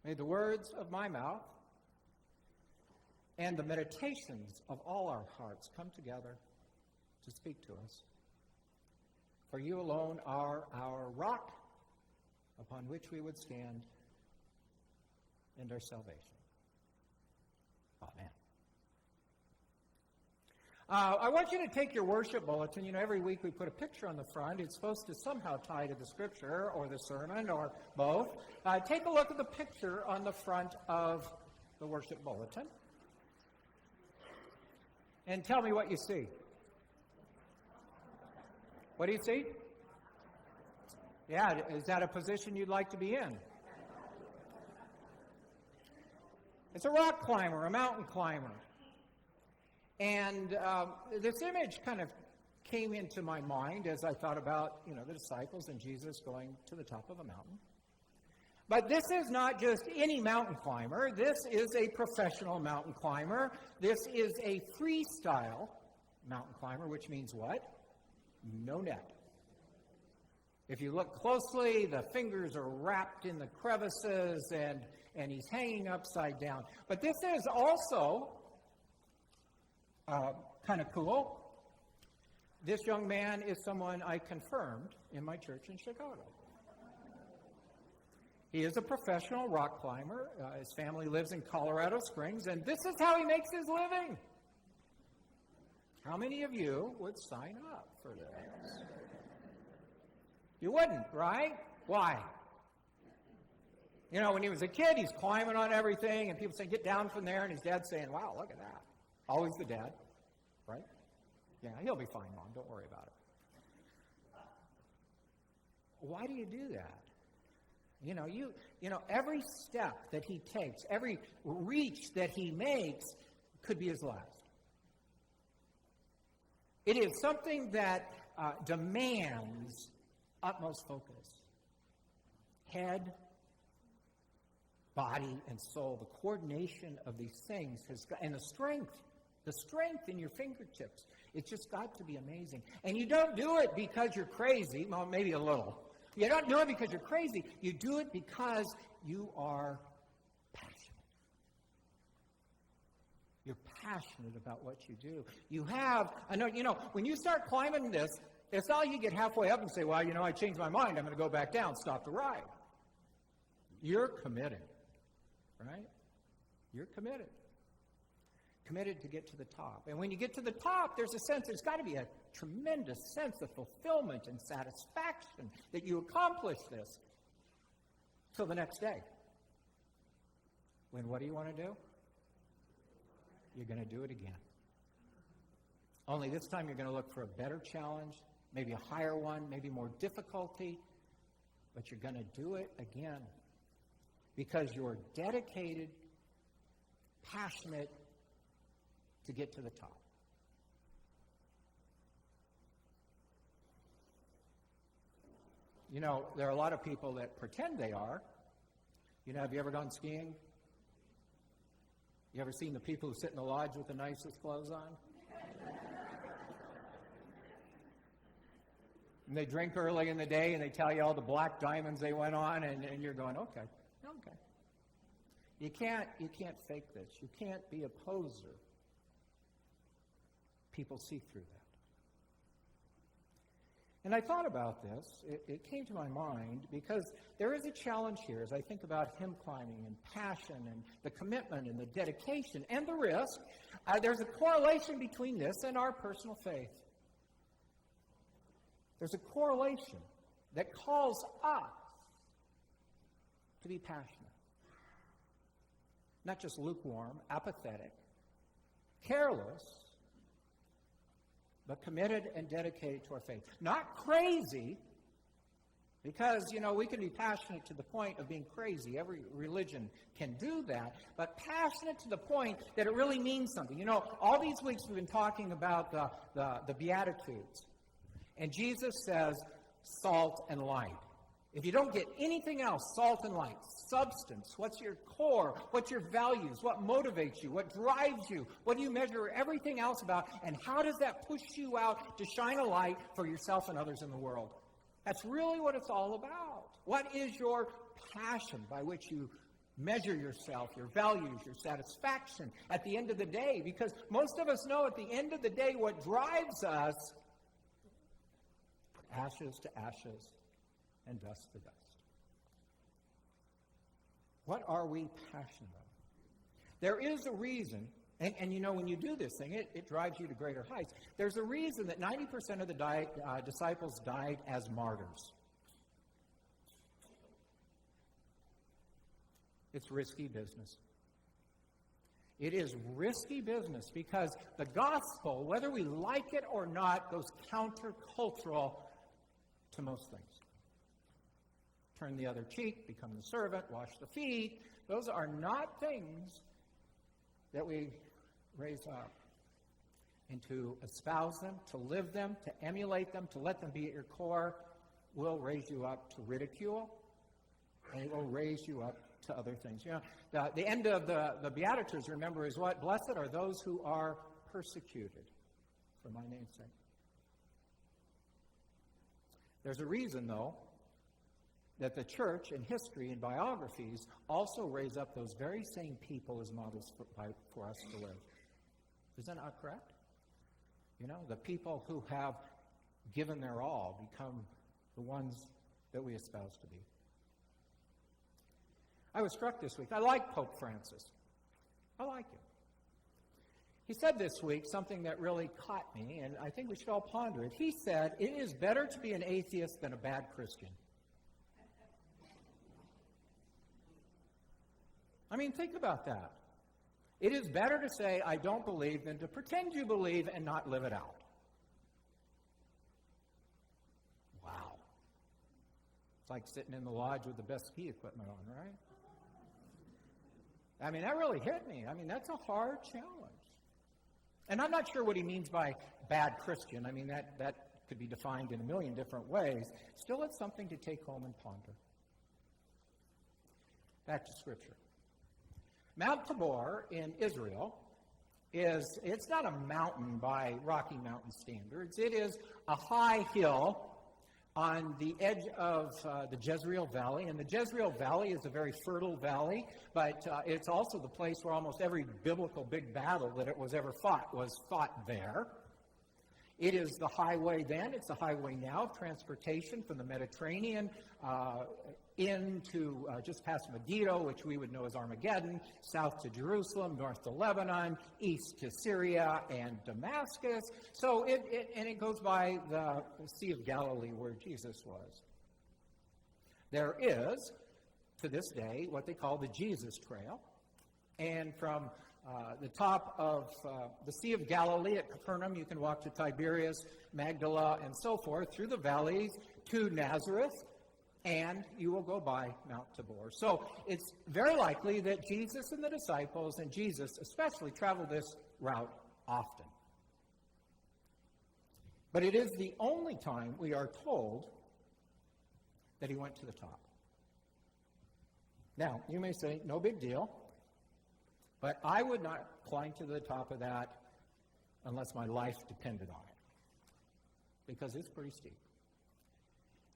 May the words of my mouth and the meditations of all our hearts come together to speak to us. For you alone are our rock upon which we would stand and our salvation. Amen. I want you to take your worship bulletin. You know, every week we put a picture on the front. It's supposed to somehow tie to the scripture or the sermon or both. Take a look at the picture on the front of the worship bulletin. And tell me what you see. What do you see? Yeah, is that a position you'd like to be in? It's a rock climber, a mountain climber. And this image kind of came into my mind as I thought about, the disciples and Jesus going to the top of a mountain. But this is not just any mountain climber. This is a professional mountain climber. This is a freestyle mountain climber, which means what? No net. If you look closely, the fingers are wrapped in the crevices and he's hanging upside down. But this is also kind of cool. This young man is someone I confirmed in my church in Chicago. He is a professional rock climber. His family lives in Colorado Springs, and this is how he makes his living. How many of you would sign up for this? You wouldn't, right? Why? When he was a kid, he's climbing on everything, and people say, get down from there, and his dad's saying, wow, look at that. Always the dad, right? Yeah, he'll be fine, Mom. Don't worry about it. Why do you do that? Every step that he takes, every reach that he makes could be his last. It is something that demands utmost focus. Head, body, and soul. The coordination of these things and the strength in your fingertips. It's just got to be amazing. And you don't do it because you're crazy. Well, maybe a little. You don't do it because you're crazy. You do it because you are passionate. You're passionate about what you do. When you start climbing this, it's not like you get halfway up and say, well, I changed my mind. I'm going to go back down, stop the ride. You're committed, right? You're committed. Committed to get to the top. And when you get to the top, there's got to be a tremendous sense of fulfillment and satisfaction that you accomplished this till the next day. When what do you want to do? You're going to do it again. Only this time you're going to look for a better challenge, maybe a higher one, maybe more difficulty, but you're going to do it again because you're dedicated, passionate, to get to the top. There are a lot of people that pretend they are. Have you ever gone skiing? You ever seen the people who sit in the lodge with the nicest clothes on? And they drink early in the day and they tell you all the black diamonds they went on and you're going, okay. You can't fake this. You can't be a poser. People see through that. And I thought about this. It came to my mind because there is a challenge here as I think about hymn climbing and passion and the commitment and the dedication and the risk. There's a correlation between this and our personal faith. There's a correlation that calls us to be passionate. Not just lukewarm, apathetic, careless, but committed and dedicated to our faith. Not crazy, because, we can be passionate to the point of being crazy. Every religion can do that, but passionate to the point that it really means something. All these weeks we've been talking about the Beatitudes, and Jesus says, salt and light. If you don't get anything else, salt and light, substance, what's your core, what's your values, what motivates you, what drives you, what do you measure everything else about, and how does that push you out to shine a light for yourself and others in the world? That's really what it's all about. What is your passion by which you measure yourself, your values, your satisfaction at the end of the day. Because most of us know at the end of the day what drives us, ashes to ashes and dust to dust. What are we passionate about? There is a reason, and you know when you do this thing, it drives you to greater heights. There's a reason that 90% of the disciples died as martyrs. It's risky business. It is risky business because the gospel, whether we like it or not, goes countercultural to most things. Turn the other cheek, become the servant, wash the feet. Those are not things that we raise up. And to espouse them, to live them, to emulate them, to let them be at your core, will raise you up to ridicule, and it will raise you up to other things. You know, the end of the Beatitudes, remember, is what? Blessed are those who are persecuted for my name's sake. There's a reason, though, that the church in history and biographies also raise up those very same people as models for us to live. Is that not correct? You know, the people who have given their all become the ones that we espouse to be. I was struck this week. I like Pope Francis. I like him. He said this week something that really caught me, and I think we should all ponder it. He said, "It is better to be an atheist than a bad Christian." I mean, think about that. It is better to say, "I don't believe," than to pretend you believe and not live it out. Wow. It's like sitting in the lodge with the best ski equipment on, right? I mean, that really hit me. I mean, that's a hard challenge. And I'm not sure what he means by bad Christian. I mean, that could be defined in a million different ways. Still, it's something to take home and ponder. Back to Scripture. Mount Tabor in Israel it's not a mountain by Rocky Mountain standards. It is a high hill on the edge of the Jezreel Valley. And the Jezreel Valley is a very fertile valley, but it's also the place where almost every biblical big battle that it was ever fought was fought there. It is the highway then, it's the highway now of transportation from the Mediterranean into just past Megiddo, which we would know as Armageddon, south to Jerusalem, north to Lebanon, east to Syria and Damascus. So it goes by the Sea of Galilee where Jesus was. There is, to this day, what they call the Jesus Trail. And from the top of the Sea of Galilee at Capernaum, you can walk to Tiberias, Magdala, and so forth, through the valleys to Nazareth, and you will go by Mount Tabor. So it's very likely that Jesus and the disciples, and Jesus especially, traveled this route often. But it is the only time we are told that he went to the top. Now, you may say, no big deal. But I would not climb to the top of that unless my life depended on it, because it's pretty steep.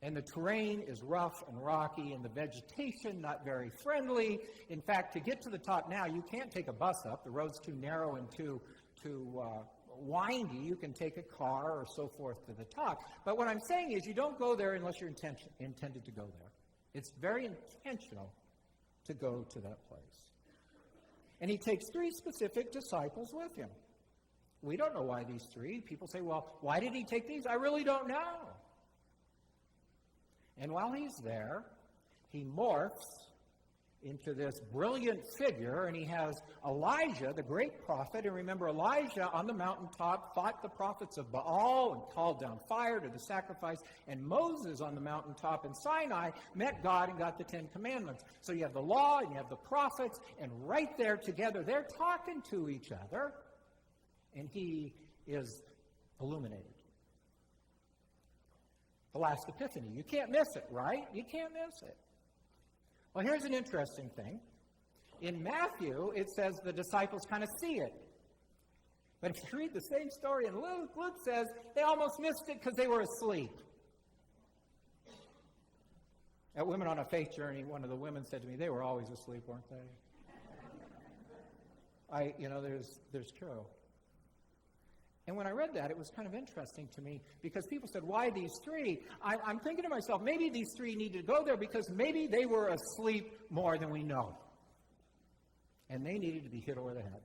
And the terrain is rough and rocky, and the vegetation not very friendly. In fact, to get to the top now, you can't take a bus up. The road's too narrow and too windy. You can take a car or so forth to the top. But what I'm saying is you don't go there unless you're intended to go there. It's very intentional to go to that place. And he takes 3 specific disciples with him. We don't know why these 3. People say, well, why did he take these? I really don't know. And while he's there, he morphs into this brilliant figure, and he has Elijah, the great prophet. And remember, Elijah on the mountaintop fought the prophets of Baal and called down fire to the sacrifice. And Moses on the mountaintop in Sinai met God and got the 10 Commandments. So you have the law and you have the prophets, and right there together, they're talking to each other, and he is illuminated. The last Epiphany. You can't miss it, right? You can't miss it. Well, here's an interesting thing. In Matthew, it says the disciples kind of see it. But if you read the same story in Luke, Luke says they almost missed it because they were asleep. At Women on a Faith Journey, one of the women said to me, they were always asleep, weren't they? There's true. And when I read that, it was kind of interesting to me because people said, why these three? I'm thinking to myself, maybe these three needed to go there because maybe they were asleep more than we know. And they needed to be hit over the head.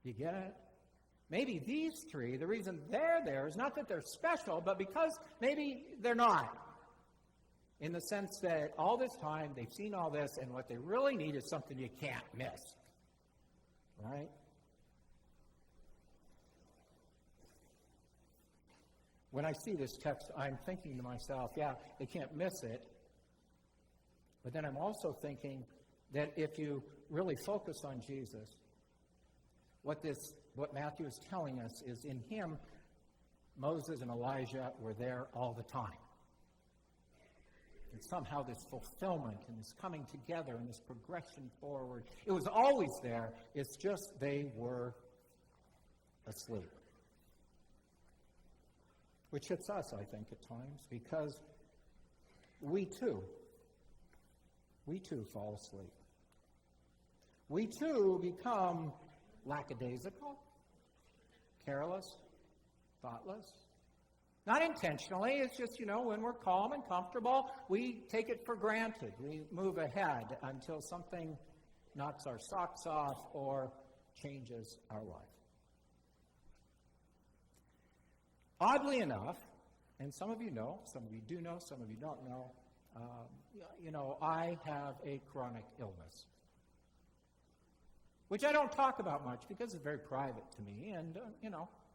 You get it? Maybe these three, the reason they're there is not that they're special, but because maybe they're not. In the sense that all this time, they've seen all this, and what they really need is something you can't miss. Right? When I see this text, I'm thinking to myself, yeah, they can't miss it. But then I'm also thinking that if you really focus on Jesus, what Matthew is telling us is in him, Moses and Elijah were there all the time. And somehow this fulfillment and this coming together and this progression forward, it was always there. It's just they were asleep. Which hits us, I think, at times, because we too fall asleep. We too become lackadaisical, careless, thoughtless. Not intentionally, it's just, when we're calm and comfortable, we take it for granted. We move ahead until something knocks our socks off or changes our life. Oddly enough, and some of you know, some of you do know, some of you don't know, I have a chronic illness, which I don't talk about much because it's very private to me, and,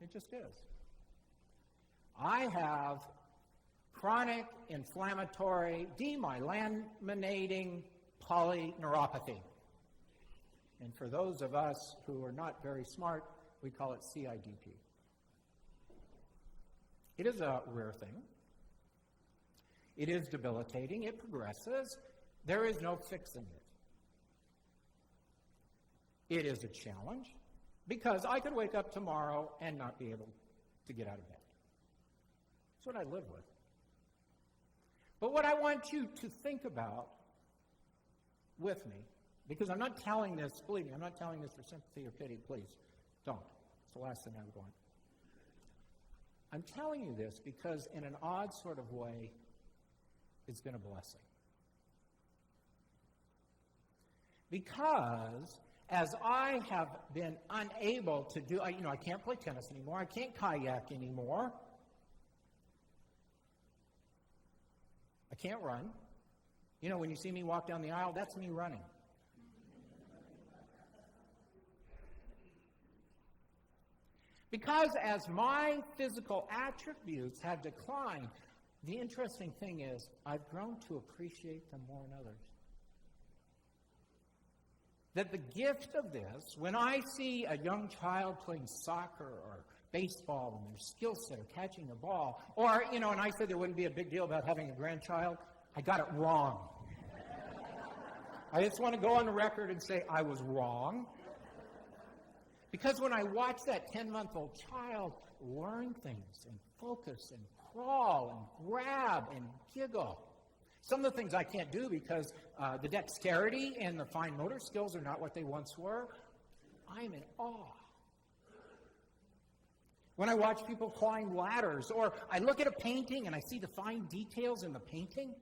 it just is. I have chronic inflammatory demyelinating polyneuropathy. And for those of us who are not very smart, we call it CIDP. It is a rare thing. It is debilitating. It progresses. There is no fixing it. It is a challenge because I could wake up tomorrow and not be able to get out of bed. That's what I live with. But what I want you to think about with me, because I'm not telling this, believe me, I'm not telling this for sympathy or pity, please, don't. It's the last thing I would want. I'm telling you this because in an odd sort of way, it's been a blessing. Because as I have been unable to do, I can't play tennis anymore, I can't kayak anymore, I can't run. When you see me walk down the aisle, that's me running. Because as my physical attributes have declined, the interesting thing is I've grown to appreciate them more than others. That the gift of this, when I see a young child playing soccer or baseball and their skill set of catching the ball, or, and I said there wouldn't be a big deal about having a grandchild, I got it wrong. I just want to go on the record and say I was wrong. Because when I watch that 10-month-old child learn things and focus and crawl and grab and giggle, some of the things I can't do because the dexterity and the fine motor skills are not what they once were, I'm in awe. When I watch people climb ladders, or I look at a painting and I see the fine details in the painting,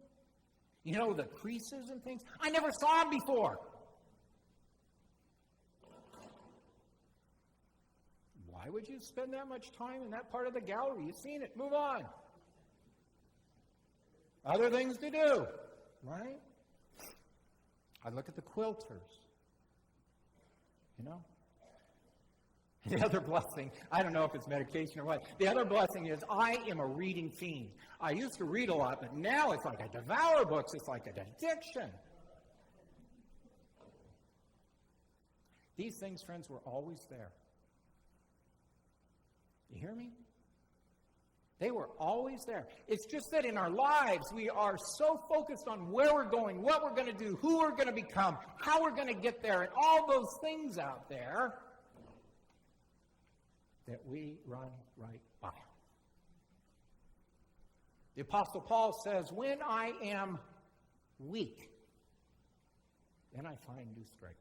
the creases and things, I never saw them before. Why would you spend that much time in that part of the gallery? You've seen it. Move on. Other things to do, right? I look at the quilters. The other blessing, I don't know if it's medication or what. The other blessing is I am a reading fiend. I used to read a lot, but now it's like I devour books. It's like an addiction. These things, friends, were always there. You hear me? They were always there. It's just that in our lives, we are so focused on where we're going, what we're going to do, who we're going to become, how we're going to get there, and all those things out there that we run right by. The Apostle Paul says, when I am weak, then I find new strength.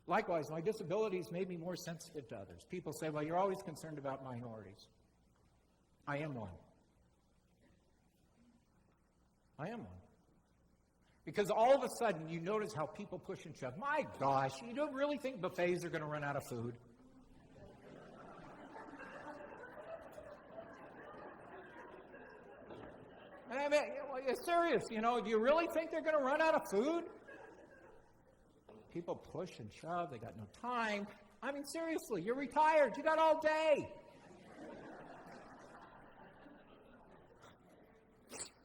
Likewise, my disabilities made me more sensitive to others. People say, well, you're always concerned about minorities. I am one. I am one. Because all of a sudden, you notice how people push and shove. My gosh, you don't really think buffets are going to run out of food? I mean, it's serious, do you really think they're going to run out of food? People push and shove. They got no time. I mean, seriously, you're retired. You got all day.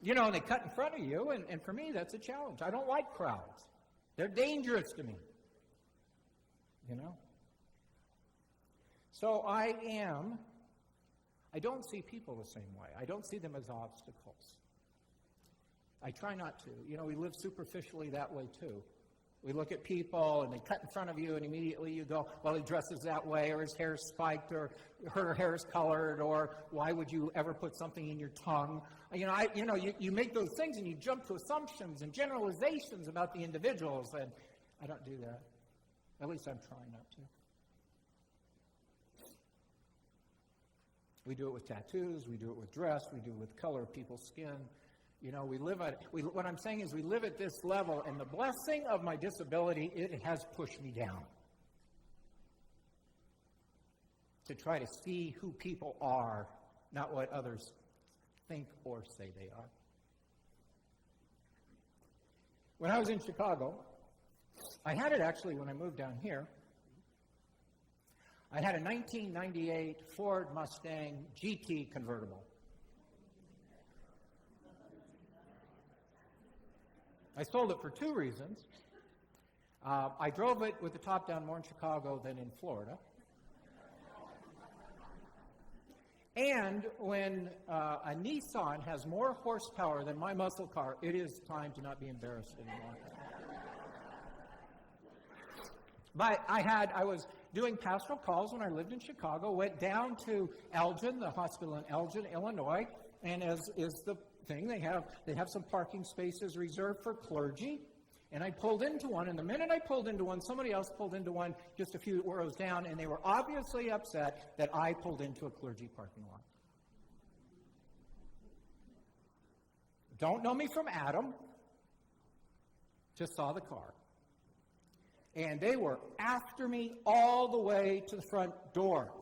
And they cut in front of you, and for me, that's a challenge. I don't like crowds. They're dangerous to me. So I don't see people the same way. I don't see them as obstacles. I try not to. We live superficially that way, too. We look at people, and they cut in front of you, and immediately you go, well, he dresses that way, or his hair's spiked, or her hair is colored, or why would you ever put something in your tongue? You make those things, and you jump to assumptions and generalizations about the individuals, and I don't do that. At least I'm trying not to. We do it with tattoos, we do it with dress, we do it with color of people's skin. What I'm saying is we live at this level, and the blessing of my disability, it has pushed me down to try to see who people are, not what others think or say they are. When I was in Chicago, I had it actually when I moved down here. I had a 1998 Ford Mustang GT convertible. I sold it for two reasons. I drove it with the top down more in Chicago than in Florida. And when a Nissan has more horsepower than my muscle car, it is time to not be embarrassed anymore. But I was doing pastoral calls when I lived in Chicago, went down to Elgin, the hospital in Elgin, Illinois, and as is the thing, they have some parking spaces reserved for clergy, and I pulled into one, and the minute I pulled into one, somebody else pulled into one just a few rows down, and they were obviously upset that I pulled into a clergy parking lot. Don't know me from Adam, just saw the car. And they were after me all the way to the front door.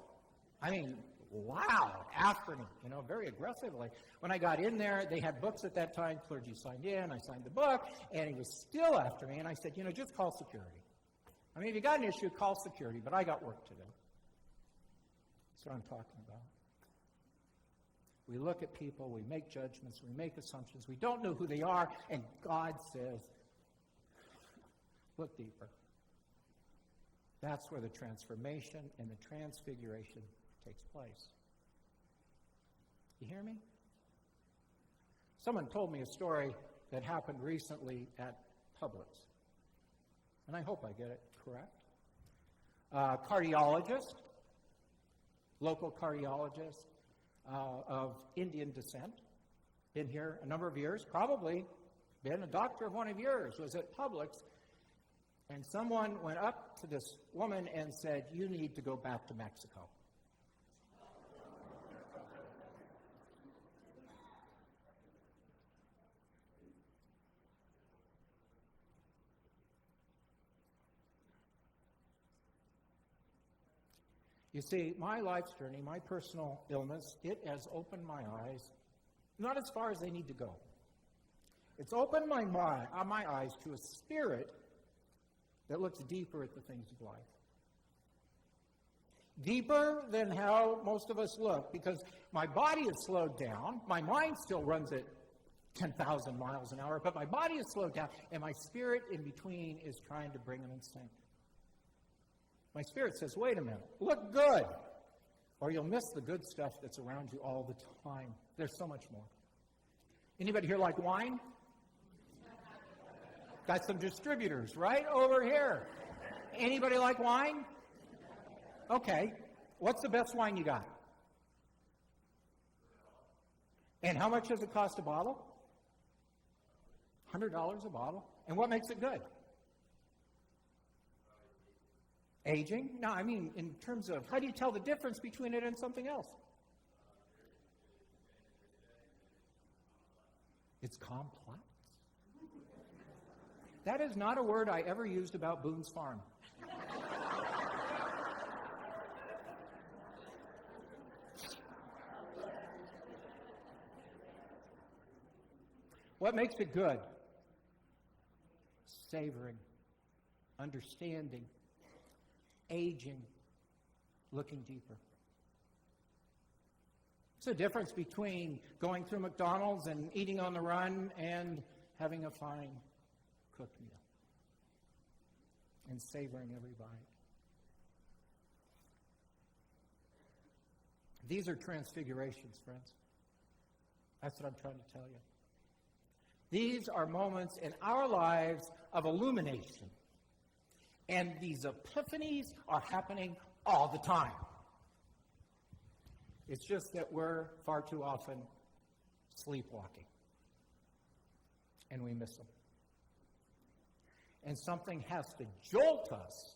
I mean, loud, after me, very aggressively. When I got in there, they had books at that time. Clergy signed in. I signed the book, and he was still after me. And I said, just call security. I mean, if you got an issue, call security, but I got work to do. That's what I'm talking about. We look at people, we make judgments, we make assumptions. We don't know who they are, and God says, look deeper. That's where the transformation and the transfiguration takes place. You hear me? Someone told me a story that happened recently at Publix, and I hope I get it correct. Cardiologist, local cardiologist of Indian descent, been here a number of years, probably been a doctor of one of yours, was at Publix, and someone went up to this woman and said, you need to go back to Mexico. You see, my life's journey, my personal illness, it has opened my eyes, not as far as they need to go. It's opened my eyes to a spirit that looks deeper at the things of life. Deeper than how most of us look, because my body is slowed down. My mind still runs at 10,000 miles an hour, but my body is slowed down, and my spirit in between is trying to bring them in sync. My spirit says, wait a minute, look good, or you'll miss the good stuff that's around you all the time. There's so much more. Anybody here like wine? Got some distributors right over here. Anybody like wine? Okay. What's the best wine you got? And how much does it cost a bottle? $100 a bottle. And what makes it good? Aging? No, I mean in terms of how do you tell the difference between it and something else? It's complex. That is not a word I ever used about Boone's Farm. What makes it good? Savoring, understanding, aging, looking deeper. It's the difference between going through McDonald's and eating on the run and having a fine cooked meal and savoring every bite. These are transfigurations, friends. That's what I'm trying to tell you. These are moments in our lives of illumination. And these epiphanies are happening all the time. It's just that we're far too often sleepwalking. And we miss them. And something has to jolt us,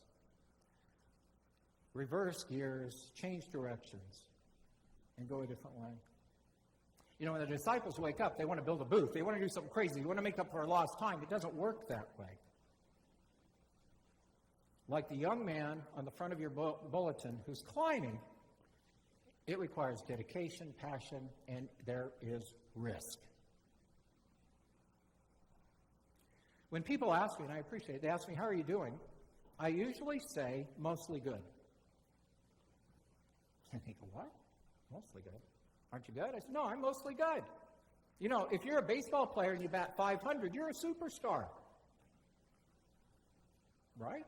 reverse gears, change directions, and go a different way. You know, when the disciples wake up, they want to build a booth. They want to do something crazy. They want to make up for lost time. It doesn't work that way. Like the young man on the front of your bulletin who's climbing, it requires dedication, passion, and there is risk. When people ask me, and I appreciate it, they ask me, how are you doing? I usually say, mostly good. And they go, what? Mostly good? Aren't you good? I said, no, I'm mostly good. You know, if you're a baseball player and you bat 500, you're a superstar. Right?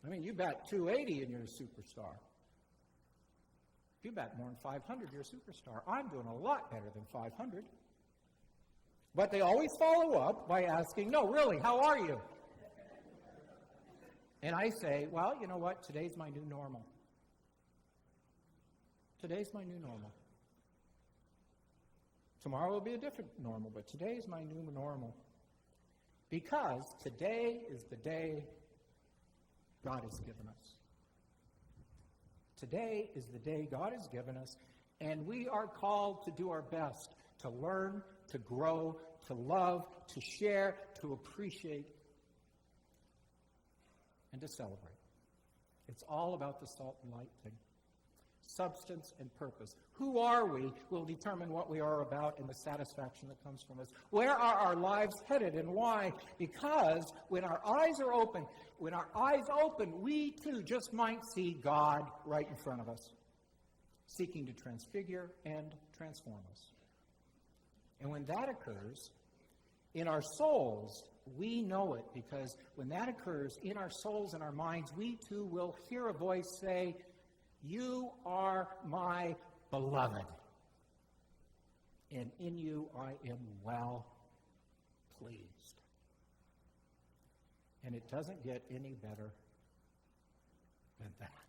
I mean, you bat 280 and you're a superstar. If you bat more than 500, you're a superstar. I'm doing a lot better than 500. But they always follow up by asking, no, really, how are you? And I say, well, you know what? Today's my new normal. Today's my new normal. Tomorrow will be a different normal, but today is my new normal. Because today is the day God has given us. Today is the day God has given us, and we are called to do our best, to learn, to grow, to love, to share, to appreciate, and to celebrate. It's all about the salt and light thing. Substance and purpose. Who are we will determine what we are about and the satisfaction that comes from us. Where are our lives headed and why? Because when our eyes are open, we too just might see God right in front of us, seeking to transfigure and transform us. And when that occurs, in our souls, we know it, because when that occurs in our souls and our minds, we too will hear a voice say, you are my beloved, and in you I am well pleased. And it doesn't get any better than that.